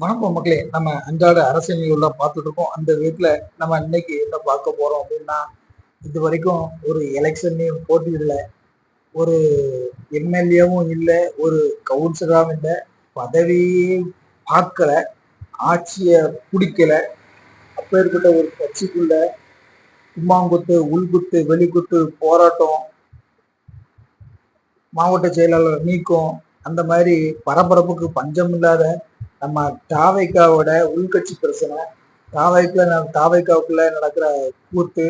வணக்கம் மக்களே. நம்ம அன்றாட அரசியல் நிகழ்வுல பார்த்துட்டு இருக்கோம். அந்த விதத்துல நம்ம இன்னைக்கு என்ன பார்க்க போறோம் அப்படின்னா, இது வரைக்கும் ஒரு எலெக்ஷன்லயும் போட்டியிடல, ஒரு எம்எல்ஏவும் இல்ல, ஒரு கவுன்சிலராவும் இல்ல, பதவியே பார்க்கல, ஆட்சிய புடிக்கல, அப்பேற்பட்ட ஒரு கட்சிக்குள்ள கும்மாங்குத்து, உள்குத்து, வெளிக்குத்து, போராட்டம், மாவட்ட செயலாளர் நீக்கம், அந்த மாதிரி பரபரப்புக்கு பஞ்சம் இல்லாத நம்ம தாவைக்காவோட உள்கட்சி பிரச்சனை, தாவைக்காவுக்குள்ள நடக்கிற கூத்து,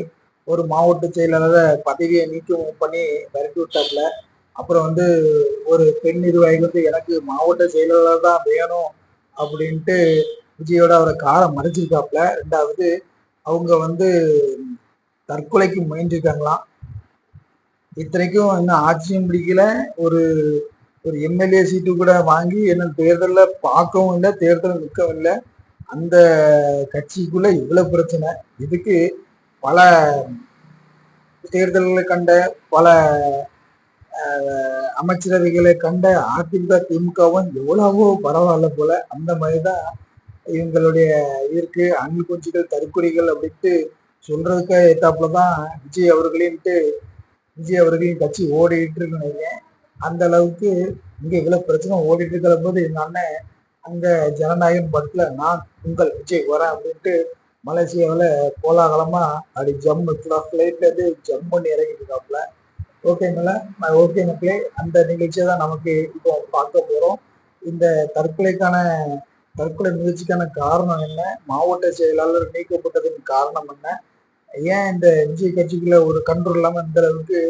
ஒரு மாவட்ட செயலாளரை பதவியை நீக்கம் பண்ணி விரட்டி விட்டாப்புல. அப்புறம் ஒரு பெண் நிர்வாகி எனக்கு மாவட்ட செயலாளர் தான் வேணும் அப்படின்ட்டு விஜயோட அவரை காரை மறைச்சிருக்காப்புல. ரெண்டாவது அவங்க தற்கொலைக்கு முயன்றிருக்காங்களாம். இத்தனைக்கும் இன்னும் ஆட்சியும் பிடிக்கல, ஒரு ஒரு எம்எல்ஏ சீட்டு கூட வாங்கி என்ன தேர்தலில் பார்க்கவும் இல்லை, தேர்தல் நிற்கவும் இல்லை. அந்த கட்சிக்குள்ள இவ்வளவு பிரச்சனை. இதுக்கு பல தேர்தல்களை கண்ட, பல அமைச்சரவைகளை கண்ட அதிமுக திமுகவும் எவ்வளவோ பரவாயில்ல போல. அந்த மாதிரிதான் இவங்களுடைய இதற்கு அணில் கொஞ்சிகள் தற்கொலைகள் அப்படின்ட்டு சொல்றதுக்கு ஏத்தாப்புலதான் விஜய் அவர்களின் கட்சி ஓடிட்டு இருக்குன்னு. அந்த அளவுக்கு இங்க இவ்வளவு பிரச்சனை ஓடிட்டு இருக்கிற போது எங்க அண்ணன் அங்க ஜனநாயகம் படத்துல நான் உங்கள் விஜய் வரேன் அப்படின்ட்டு மலேசியாவில் கோலாகலமா அப்படி ஜம்மு ஃபிளைட்ல இருந்து ஜம் பண்ணி இறங்கிட்டு இருக்காப்புல. ஓகேங்களா? ஓகே மக்களே, அந்த நிகழ்ச்சியை தான் நமக்கு இப்போ பார்க்க போறோம். இந்த தற்கொலை முயற்சிக்கான காரணம் என்ன, மாவட்ட செயலாளர் நீக்கப்பட்டதன் காரணம் என்ன, ஏன் இந்த விஜய் கட்சிக்குள்ள ஒரு கண்ட்ரோல் இல்லாம இந்த அளவுக்கு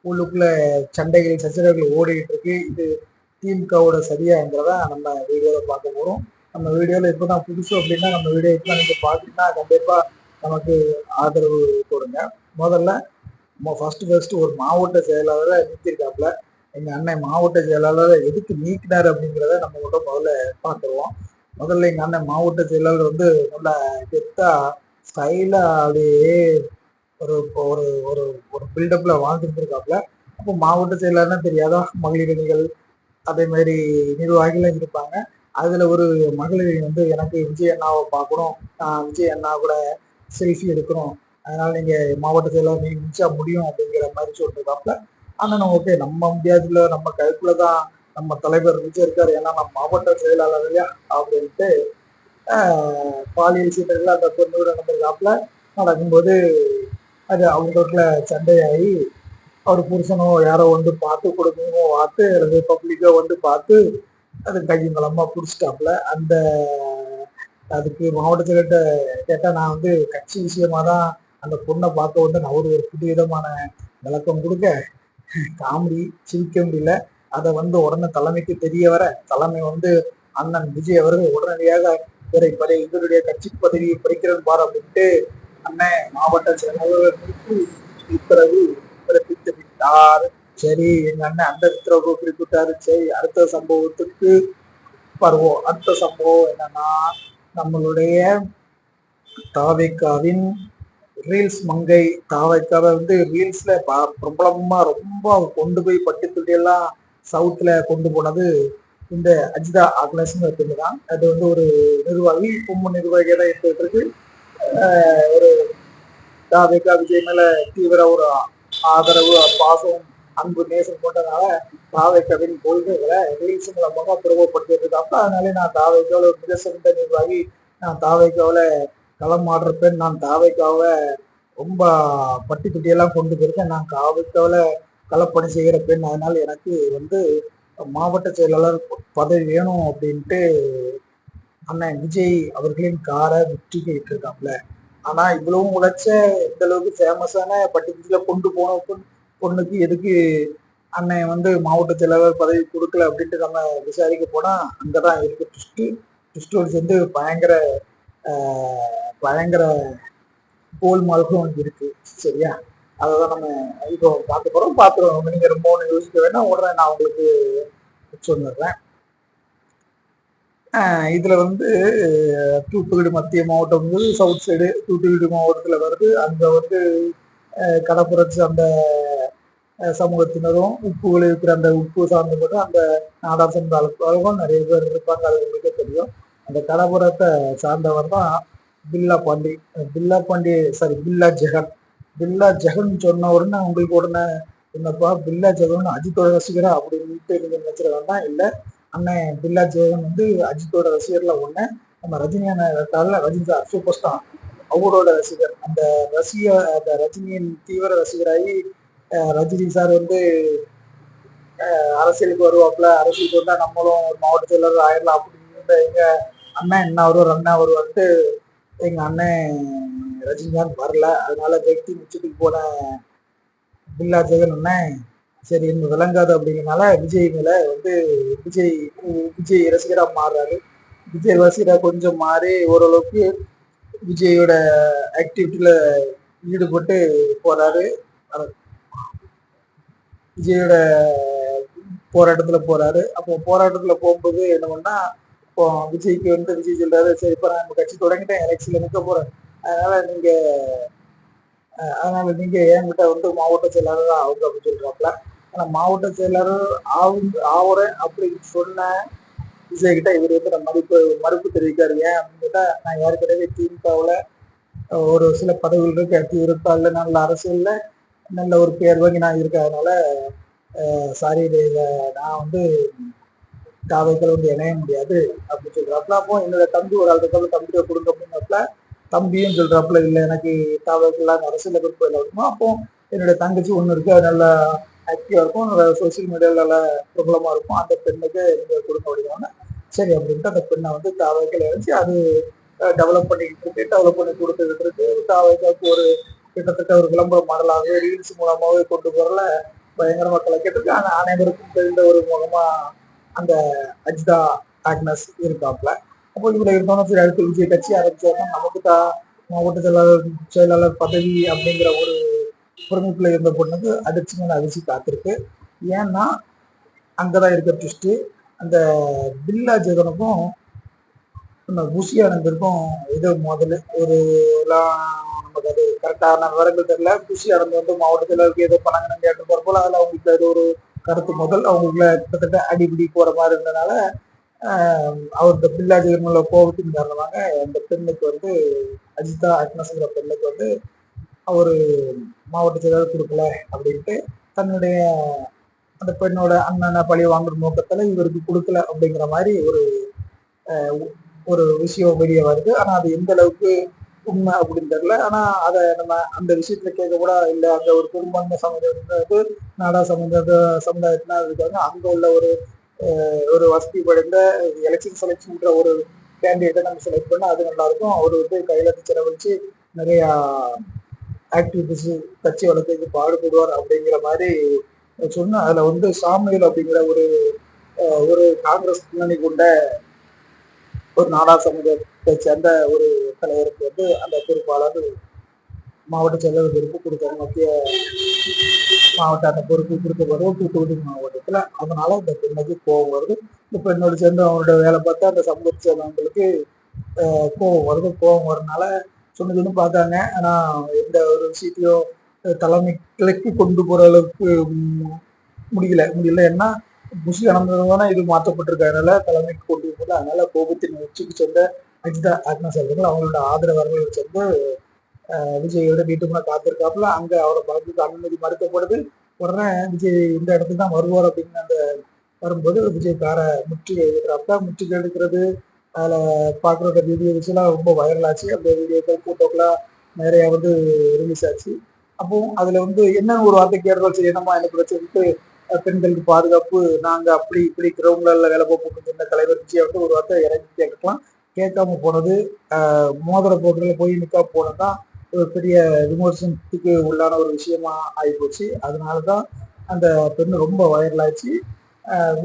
உள்ளுக்குள்ள சண்டைகள் சச்சரவுகள் ஓடிட்டு இருக்கு, இது திமுகவோட சரியாங்கிறத நம்ம வீடியோவில் பார்க்க போறோம். நம்ம வீடியோவில் இப்போதான் புதுசு அப்படின்னா நம்ம வீடியோ இப்போ நீங்க பார்த்தீங்கன்னா கண்டிப்பா நமக்கு ஆதரவு கொடுங்க. முதல்ல ஃபர்ஸ்ட் ஒரு மாவட்ட செயலாளரை நீக்கிருக்காப்புல. எங்க அண்ணன் மாவட்ட செயலாளரை எதுக்கு நீக்கினார் அப்படிங்கிறத நம்ம கூட முதல்ல பார்த்துருவோம். முதல்ல எங்க அண்ணன் மாவட்ட செயலாளர் நல்லா கெத்தா ஸ்டைலா அப்படியே ஒரு ஒரு ஒரு ஒரு பில்டப்ல வாழ்ந்துட்டு இருக்காப்புல. அப்போ மாவட்ட செயலாளர்னா தெரியாதா, மகளிர் அணிகள் அதே மாதிரி நிர்வாகிகள் இருப்பாங்க. அதுல ஒரு மகளிர் எனக்கு விஜய் அண்ணாவை பார்க்கணும், விஜய் அண்ணா கூட செல்ஃபி எடுக்கணும், அதனால நீங்க மாவட்ட செயலாளர் நீங்க நிச்சா முடியும் அப்படிங்கிற மாதிரி சொல்லிருக்காப்புல. ஆனா ஓகே, நம்ம முடியாதுல, நம்ம கைக்குள்ளதான் நம்ம தலைவர் விஜய் இருக்காரு, ஏன்னா நம்ம மாவட்ட செயலாளர் இல்லையா அப்படின்ட்டு பாலியல் சீட்டர்கள் அந்த பொண்ணு நடந்திருக்காப்புல. நடக்கும்போது அது அவங்களுக்குள்ள சண்டையாகி அவர் புருஷனோ யாரோ பார்த்து கொடுக்கணுமோ பார்த்து, அல்லது பப்ளிக்கோ பார்த்து அது கையங்களமா பிடிச்சிட்டாப்புல. அதுக்கு மாவட்ட செயலர்கிட்ட கேட்டா, நான் கட்சி விஷயமா தான் அந்த பொண்ணை பார்க்க நான் ஒரு புது விதமான விளக்கம் கொடுக்க, காமெடி சிரிக்க முடியல. அதை உடனே தலைமைக்கு தெரிய வர, தலைமை அண்ணன் விஜய் அவர்கள் உடனடியாக இவருடைய கட்சி பதவியை பறிக்கிறது பார் அப்படின்ட்டு அண்ணன் மாவட்ட செயலாளர்களுக்கு உத்தரவு பிறப்பித்து விட்டார். சரி, எங்க அண்ணன் அந்த உத்தரவு குறிப்பிட்டாரு. சரி, அடுத்த சம்பவத்துக்கு வருவோம். அடுத்த சம்பவம் என்னன்னா, நம்மளுடைய தாவேக்காவின் ரீல்ஸ் மங்கை தாவைக்காவை ரீல்ஸ்ல பிரபலமா ரொம்ப கொண்டு போய் பட்டி எல்லாம் சவுத்துல கொண்டு போனது இந்த அஜிதா ஆக்னஸ் தான். அது ஒரு நிர்வாகி, கும்ப நிர்வாகியா தான் இருக்கு. ஒரு தாவேக்கா விஜய் மேல தீவிர ஒரு ஆதரவு, பாசம், அன்பு, நேசம் கொண்டனால தாவேக்காவின் கொள்கைகளை ரீல்ஸ் மூலமாக பிரபலப்படுத்திட்டு இருக்காங்க. அதனால நான் தாவேக்காவில் மிக சிறந்த நிர்வாகி, நான் தாவேக்காவில் களம் ஆடுறப்ப நான் தாவேக்காவை ரொம்ப பட்டி தொட்டியெல்லாம் கொண்டு போயிருக்கேன், நான் தாவேக்காவில் களப்பணி செய்கிற பெண், அதனால எனக்கு மாவட்ட செயலாளர் பதவி வேணும் அப்படின்ட்டு அண்ணன் விஜய் அவர்களின் காரை விட்டுக்கிட்டு இருக்காப்புல. ஆனா இவ்வளவும் உழைச்ச, இந்த அளவுக்கு ஃபேமஸான பட்டியல கொண்டு போன பொண்ணுக்கு எதுக்கு அண்ணன் மாவட்ட செயலாளர் பதவி கொடுக்கல அப்படின்ட்டு நம்ம விசாரிக்க போனா அங்கதான் இருக்கு ட்விஸ்ட் பயங்கர பயங்கர கோல் மார்க்கும் இருக்கு. சரியா? அதான் நம்ம இப்போ பார்க்க போறோம். பார்த்துருவோம். நீங்க ரொம்ப யோசிக்க வேணா, உடனே நான் உங்களுக்கு சொல்லிடுறேன். இதுல தூத்துக்குடி மத்திய மாவட்டம் சவுத் சைடு தூத்துக்குடி மாவட்டத்துல வருது. அங்க கடப்புரட்சி அந்த சமூகத்தினரும் உப்பு விளைவிக்கிற அந்த உப்பு சார்ந்த அந்த நாடார் சமுதாயம் நிறைய பேர் இருப்பாங்க, அது உங்களுக்கே தெரியும். அந்த கலப்புறத்தை சார்ந்தவர் தான் பில்லா பாண்டி. பில்லா பாண்டி சாரி பில்லா ஜெகன். பில்லா ஜெகன் சொன்ன உடனே உங்களுக்கு உடனே என்னப்பா பில்லா ஜெகன் அஜித்தோட ரசிகரா அப்படின்ட்டு நீங்க நினைச்சிட வேண்டாம். இல்லை, அண்ணன் பில்லா ஜெகன் வந்து அஜித்தோட ரசிகர்ல ஒண்ணு. நம்ம ரஜினி அண்ணன் ரஜினி சார் சூப்பர் ஸ்டார் அவரோட ரசிகர். அந்த ரஜினியின் தீவிர ரசிகராகி ரஜினி சார் வந்து அரசியலுக்கு வருவாப்புல, அரசியலுக்கு வந்தா நம்மளும் ஒரு மாவட்ட செயலர் ஆயிடலாம் அப்படின்னு எங்க அண்ணன் என்ன வருவார் அண்ணன் வருவார்ட்டு எங்க அண்ணன் ரஜினிகாந்த் வரல. அதனால வெற்றி மிச்சத்துக்கு போன பில்லா ஜெகன் அண்ணன் சரி இன்னும் விளங்காது அப்படிங்கிறனால விஜய் மேல வந்து விஜய் விஜய் ரசிகரா மாறுறாரு. விஜய் ரசிகரா கொஞ்சம் மாறி ஓரளவுக்கு விஜயோட ஆக்டிவிட்டியில ஈடுபட்டு போறாரு. விஜயோட போராட்டத்துல போறாரு. அப்போ போராட்டத்துல போகும்போது என்ன பண்ணா, இப்போ விஜய்க்கு வந்து விஜய் சொல்றாரு, சரி இப்ப நான் கட்சி தொடங்கிட்டேன், எலெக்ஷன்ல நிற்க போறேன், அதனால நீங்க என்கிட்ட வந்து மாவட்ட செயலாளர் ஆகுங்க அப்படின்னு சொல்றாப்புல. ஆனா மாவட்ட செயலாளர் ஆகுறேன் அப்படின்னு சொன்ன விஜய் கிட்ட இவர் வந்து நான் மறுப்பு தெரிவிக்காரு. ஏன் அப்படின்னு கேட்டா, நான் ஏற்கனவே திமுகவுல ஒரு சில பதவிகள் இருக்கு, அடுத்து இருக்கால நல்ல அரசியல்ல நல்ல ஒரு பேர் வாங்கி நான் இருக்கேன். அதனால சாரி, நான் வந்து தாவைகள் வந்து இணைய முடியாது அப்படின்னு சொல்றாப்புல. அப்போ என்னோட தம்பி ஒரு ஆள் இருக்காப்புல, தம்பியை கொடுங்க அப்படின்னாப்புல. தம்பியும் சொல்றாப்புல, இல்லை எனக்கு தாவைகள்லாம் அரசியல விருப்பம் இல்லை அப்படின்னா. அப்போ என்னுடைய தங்கச்சி ஒன்று இருக்கு, அது நல்லா ஆக்டிவா இருக்கும், சோசியல் மீடியாவில் நல்லா பிரபலமா இருக்கும், அந்த பெண்ணுக்கு நீங்க கொடுக்க முடியும்னா சரி அப்படின்ட்டு அந்த பெண்ணை வந்து தாவைகள் இணைச்சு அது டெவலப் பண்ணிக்கிட்டு இருக்கு. டெவலப் பண்ணி கொடுத்துக்கிட்டு இருக்கு. தாவைகளுக்கு ஒரு கிட்டத்தட்ட ஒரு விளம்பர மாடலாகவே ரீல்ஸ் மூலமாகவே கொண்டு போறல பயங்கரமா கலக்கிட்டு ஆனா அனைவருக்கும் தெரிந்த ஒரு முகமா அந்த அஜிதா ஆக்னஸ் இருக்காப்ல. அப்போ இவரை இருந்தோம்னா சரி அடுத்து விஜய் கட்சி ஆரம்பிச்சோம்னா நமக்கு தான் மாவட்ட செயலாளர் பதவி அப்படிங்கிற ஒரு பிரமிப்புல இருந்த பொண்ணுக்கு அதிர்ச்சியான அதிர்ச்சி காத்திருக்கு. ஏன்னா அங்கதான் இருக்க ட்விஸ்ட். அந்த பில்லா ஜெகனுக்கும் புஷி ஆனந்திற்கும் இது முதல்ல ஒரு நமக்கு அது கரெக்டான விவரங்கள் தெரியல. புஷி ஆனந்த் வந்து மாவட்டத்தில் இருக்க ஏதோ பணங்கன்னு கேட்டு போறப்போல அதில் அவங்களுக்கு அது ஒரு கருத்து முதல் அவங்களுக்குள்ள கிட்டத்தட்ட அடிபிடி போற மாதிரி இருந்ததுனால அவர் இந்த பில்லா ஜெகன்ல கோபத்தின் காரணமாக அந்த பெண்ணுக்கு வந்து அஜிதா அக்னஸ்ங்கிற பெண்ணுக்கு வந்து அவர் மாவட்ட செயலாளர் கொடுக்கல அப்படின்ட்டு தன்னுடைய அந்த பெண்ணோட அண்ணனை பழி வாங்குற நோக்கத்துல இவருக்கு கொடுக்கல அப்படிங்கிற மாதிரி ஒரு ஒரு விஷயம் வெளியே வருது. ஆனா அது எந்த அளவுக்கு உண்மை அப்படின்னு தெரியல. ஆனா அதை நம்ம அந்த விஷயத்துல கேட்க கூட இல்லை, அங்க ஒரு பெரும்பான்மை சமுதாயம் நாடா சமுதாயத்தினா இருக்காங்க. அங்க உள்ள ஒரு வசதி படைந்த எலெக்ஷன் செலக்ஷன்ற ஒரு கேண்டிடேட்டை நம்ம செலக்ட் பண்ணா அது நல்லா இருக்கும். அவர் வந்து கையில செலவழிச்சு நிறைய ஆக்டிவிட்டிஸ் கட்சி வளர்த்துக்கு பாடுபடுவார் அப்படிங்கிற மாதிரி சொன்னா அதுல வந்து சாமுவேல் அப்படிங்கிற ஒரு காங்கிரஸ் பின்னணி கொண்ட ஒரு நாடா சமூகத்தை சேர்ந்த ஒரு தலைவருக்கு வந்து அந்த பொறுப்பாளர் மாவட்ட செயலர் பொறுப்பு கொடுத்தாரு. மத்திய மாவட்ட அந்த பொறுப்பு கொடுக்கப்படுறது தூத்துக்குடி மாவட்டத்துல. அதனால இந்த பெண்ணுக்கு கோபம் வருது. இந்த பெண்ணோடு சேர்ந்து அவங்களோட வேலை பார்த்தா அந்த சமூகத்தை சேர்ந்தவங்களுக்கு கோபம் வருது. கோபம் வரனால சொன்னதுன்னு பார்த்தாங்க. ஆனா எந்த ஒரு விஷயத்தையும் தலைமை கிளைக்கு கொண்டு போற அளவுக்கு முடியல. ஏன்னா புஷி அனந்ததான இது மாற்றப்பட்டிருக்கிறதுனால தலைமைக்கு கொண்டு போகுது. அதனால கோபத்தின் உச்சிக்கு சேர்ந்த அஜிதா ஆக்னஸ் அவர்கள் அவங்களோட ஆதரவாளர்கள் சேர்ந்து விஜயோட வீட்டுக்குள்ள காத்திருக்காப்புல. அங்க அவரை பழத்துக்கு அனுமதி மறுக்கப்படுது. உடனே விஜய் இந்த இடத்துக்கு தான் வருவார் அப்படின்னு அந்த வரும்போது விஜய் காரை முற்றுகை எடுக்கிறாப்புல. முற்றுகை எடுக்கிறது அதுல பாக்குற வீடியோ விஷயம்லாம் ரொம்ப வைரல் ஆச்சு. அந்த வீடியோக்கள் போட்டோக்கெல்லாம் நிறைய வந்து ரிலீஸ் ஆச்சு. அப்போ அதுல வந்து என்ன ஒரு வார்த்தை கேட்கறோம், சரி என்னமா எனக்கு பிரச்சனைட்டு பெண்களுக்கு பாதுகாப்பு நாங்க அப்படி இப்படி கிரவுண்ட்ல வேலை பார்ப்போம் சொன்ன தலைவர் விஜய் வந்து ஒரு வார்த்தை இறங்கி கேட்கலாம். கேட்காம போனது மோதிர போக்குல போய் நிக்கா போனதுதான் ஒரு பெரிய விமர்சனத்துக்கு உள்ளான ஒரு விஷயமா ஆகிப்போச்சு. அதனாலதான் அந்த பெண்ணு ரொம்ப வைரல் ஆச்சு.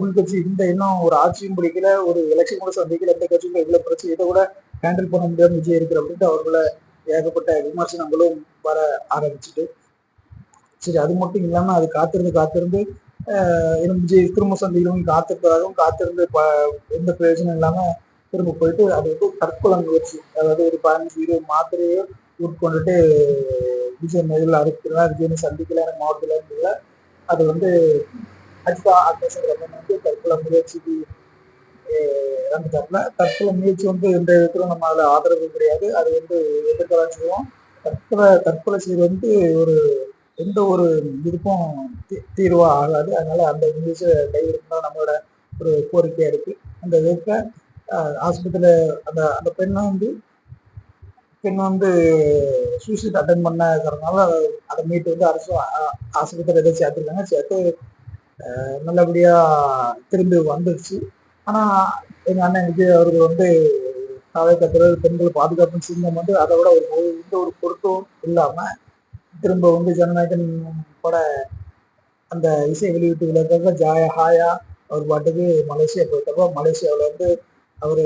உள்கட்சி இந்த இன்னும் ஒரு ஆட்சியும் பிடிக்கல, ஒரு எலெக்ஷன் கூட சந்திக்கல, எந்த கட்சியும் இவ்வளவு பிரச்சனை இதை கூட ஹேண்டில் பண்ண முடியாம விஜய் இருக்கிற அப்படின்ட்டு அவர்கள ஏகப்பட்ட விமர்சனங்களும் வர ஆரம்பிச்சுட்டு சரி அது மட்டும் இல்லாம அது காத்திருந்து விஜய் திரும்ப சந்திகளும் காத்திருப்பதாகவும் காத்திருந்து எந்த பிரயோஜனம் இல்லாம திரும்ப போயிட்டு அது வந்து தற்கொலை முயற்சி, அதாவது ஒரு 15-20 மாத்திரையோ உட்கொண்டுட்டு விஜய் நேரில் அறுக்கிறார். விஜயனை சந்திக்கல எனக்கு மாவட்டத்தில் இருந்ததுல அது வந்து அஜிதா ஆக்னஸ் வந்து தற்கொலை முயற்சிக்கு இறந்துட்டாப்புல. தற்கொலை முயற்சி வந்து எந்த விதத்துல நம்ம அதில் ஆதரவு கிடையாது. அது வந்து எதிர்க்கதான் செய்வோம். தற்கொலை செய்வது வந்து ஒரு எந்த ஒரு இதுக்கும் தீர்வா ஆகாது. அதனால அந்த முயற்சியை கைவிடணும் நம்மளோட ஒரு கோரிக்கையா இருக்கு. அந்த விதத்துல ஆஸ்பத்திரியில அந்த அந்த பெண் வந்து சூசைட் அட்டன் பண்ண காரணனால அதை மீட்டு வந்து அரசு ஆஸ்பத்திரி எதை சேர்த்துருக்காங்க. சேர்த்து நல்லபடியா திரும்பி வந்துருச்சு. ஆனா எங்க அண்ணன் விஜய் அவர்கள் வந்து காலை கத்துறது பெண்கள் பாதுகாப்பு சிங்கம் வந்து அதை விட எந்த ஒரு பொருட்டும் இல்லாம திரும்ப வந்து ஜனநாயகன் கூட அந்த இசை வெளியீட்டு விழாக்காக ஹாயா அவர் பாட்டுக்கு மலேசியா போயிட்டப்போ மலேசியாவில் வந்து அவரு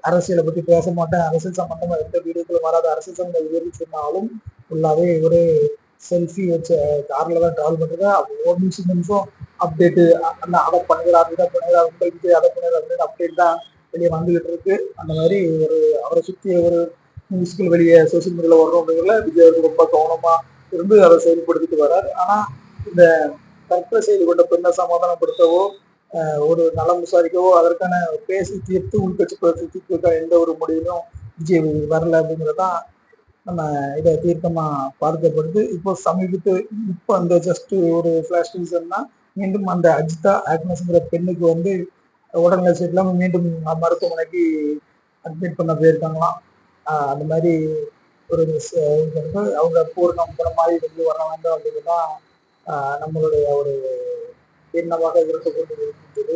அரசியலை பத்தி பேச மாட்டேன், அரசியல் சம்பந்தமா எந்த வீடியோக்களும் வராத, அரசியல் சம்பந்தம் எது சொன்னாலும் ஃபுல்லாவே ஒரு செல்ஃபி வச்ச கார்ல தான் டிராவல் பண்றதா ஒரு நிமிஷம் அப்டேட்டு அதை பண்ணுகிறார் இதை பண்ணுகிறார் உங்களுக்கு அதை பண்ணுறாரு அப்படின்னு அப்டேட் தான் வெளியே வந்துகிட்டு இருக்கு. அந்த மாதிரி ஒரு அவரை சுற்றி ஒரு நியூஸ்கள் வெளியே சோசியல் மீடியாவில் வர்றவங்கள விஜய் ரொம்ப கவனமா இருந்து அதை செயல்படுத்திட்டு வர்றாரு. ஆனா இந்த தற்கொலை செய்து கொண்ட பெண்ணை சமாதானப்படுத்தவோ ஒரு நலம் விசாரிக்கவோ அதற்கான பேசி தீர்த்து உள்கட்சி தீர்த்துக்கான எந்த ஒரு முடிவிலும் விஜய் வரல அப்படிங்கிறதான் நம்ம இதை தீர்க்கமா பார்க்கப்படுது. இப்போ சமீபத்து இப்போ அந்த ஜஸ்ட் ஒரு ஃபிளாஷ் நியூஸ்னா மீண்டும் அந்த அஜிதா ஆக்னஸ்ங்கிற பெண்ணுக்கு வந்து உடல்நிலை சரியில்லாம மீண்டும் மருத்துவமனைக்கு அட்மிட் பண்ண போயிருக்காங்களாம். அந்த மாதிரி ஒரு அவங்க பூர்ணம் குணமாகி வெளியே வர வேண்டும் அப்படின்னுதான் நம்மளுடைய ஒரு எண்ணமாக இருந்து கொண்டு இருக்கின்றது.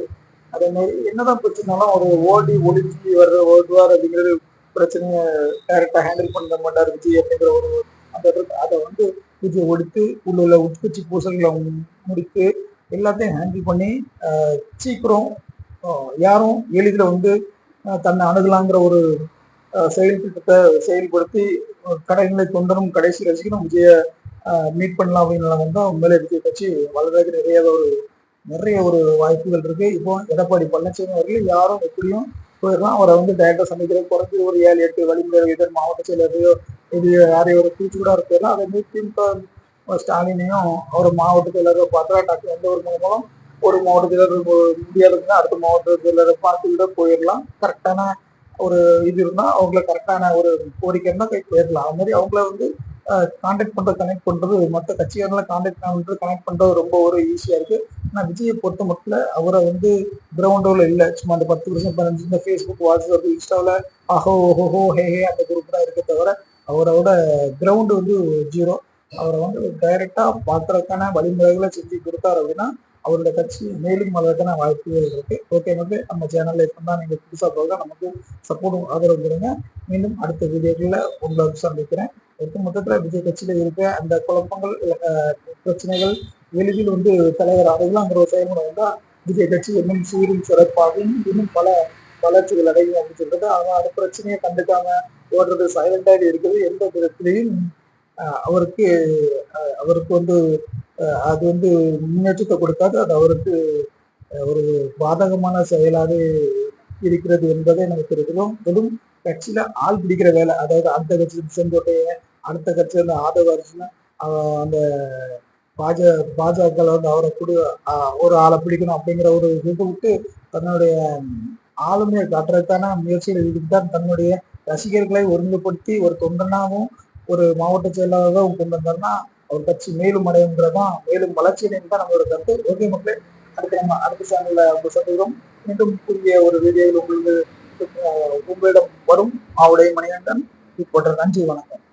அதே மாதிரி என்னதான் பிரச்சனைனாலும் ஒரு ஓடி ஒளிஞ்சு ஓடுவார் அப்படிங்கிறது பிரச்சனையை டைரக்டா ஹேண்டில் பண்ண மாட்டார் விஜய் அப்படிங்கிற ஒரு அந்த அதை வந்து விஜய் ஒடித்து உள்ள உட்கட்சி பூசல்களை முடித்து எல்லாத்தையும் ஹேண்டில் பண்ணி சீக்கிரம் யாரும் எளிதில் வந்து தன்னை அணுகலாங்கிற ஒரு செயல் திட்டத்தை செயல்படுத்தி கடைகளை தொண்டரும் கடைசி ரசிகரும் விஜய மீட் பண்ணலாம் அப்படின்னு வந்து உண்மையிலே விஜய் கட்சி வளர்றதுக்கு நிறைய ஒரு வாய்ப்புகள் இருக்கு. இப்போ எடப்பாடி பழனிசாமி அவர்கள் யாரும் எப்படியும் போயிடலாம். அவரை வந்து டைரக்டா சந்திக்கிறது குறைஞ்சி ஒரு 7-8 வழிமுறை இதர் மாவட்ட செயலரையோ இது யாரையோ ஒரு கூச்சு கூட இருக்கலாம். அதே மாதிரி திமுக ஸ்டாலினையும் அவர் மாவட்ட செயலரோ பார்த்தா டாக்டர் எந்த ஒரு மூலம் ஒரு மாவட்ட செயலர் முடியாதுன்னா அடுத்த மாவட்ட செயலரை பார்த்துக்கிட்ட போயிடலாம். கரெக்டான ஒரு இது இருந்தா அவங்கள கரெக்டான ஒரு கோரிக்கை இருந்தா போயிடலாம். அது மாதிரி அவங்கள வந்து கான்டாக்ட் பண்றது கனெக்ட் பண்றது மற்ற கட்சியாளர்களை கனெக்ட் பண்றது ரொம்ப ஒரு ஈஸியா இருக்கு. ஆனா விஜயை பொறுத்த மட்டும் அவரை வந்து கிரவுண்டோல இல்லை, சும்மா அந்த 10% 15 இந்த ஃபேஸ்புக் வாட்ஸ்அப் இன்ஸ்டாவில் அஹோ ஓஹோ ஹே ஹே அந்த குரூப் தான் இருக்க தவிர அவரோட கிரவுண்டு வந்து 0. அவரை வந்து டைரக்டா பார்க்கறதுக்கான வழிமுறைகளை செஞ்சு கொடுத்தாரு அப்படின்னா அவரோட கட்சி மேலும் வளர்க்கான வாய்ப்புகள் இருக்கு. ஓகே வந்து நம்ம சேனல்ல இப்போ தான் நீங்க புதுசா போக நமக்கு சப்போர்ட் ஆதரவு கொடுங்க. மீண்டும் அடுத்த வீடியோக்களில் உங்களை சந்திக்கிறேன். மொத்தத்துல விஜய் கட்சியில இருக்க அந்த குழப்பங்கள் பிரச்சனைகள் எளிதில் வந்து தலைவர் அடையலாங்கிற ஒரு செயல்முறை வந்தா விஜய் கட்சி இன்னும் சீரும் சிறப்பாகவும் இன்னும் பல வளர்ச்சிகள் அடையும் அப்படின்னு சொல்றது. அவன் அந்த பிரச்சனையை கண்டுக்காம ஓடுறது சைலண்டாக இருக்கிறது எந்த விதத்திலையும் அவருக்கு அவருக்கு வந்து அது வந்து முன்னேற்றத்தை கொடுக்காது. அது அவருக்கு ஒரு பாதகமான செயலாக இருக்கிறது என்பதை நமக்கு இருக்கிறோம். வெறும் கட்சியில ஆள் பிடிக்கிற வேலை, அதாவது அடுத்த கட்சி செங்கோட்டைய அடுத்த கட்சி வந்து ஆதவ அரசுனா அந்த பாஜக வந்து அவரை ஒரு ஆளை பிடிக்கணும் அப்படிங்கிற ஒரு இதை விட்டு தன்னுடைய ஆளுமையை காட்டுறதுக்கான முயற்சியில் ஈடுபட்டார். தன்னுடைய ரசிகர்களை ஒருங்குபடுத்தி ஒரு தொண்டனாகவும் ஒரு மாவட்ட செயலாளராகவும் கொண்டு வந்தார்னா அவர் கட்சி மேலும் அடையுன்றதான் மேலும் வளர்ச்சி தான் நம்மளோட கருத்து. ஓகே மக்களே, அடுத்த சேனல்ல உங்க சந்தேகம் மீண்டும் புதிய ஒரு வீடியோவில் உங்களிடம் வரும். அவருடைய மணிகண்டன் போன்ற. நன்றி, வணக்கம்.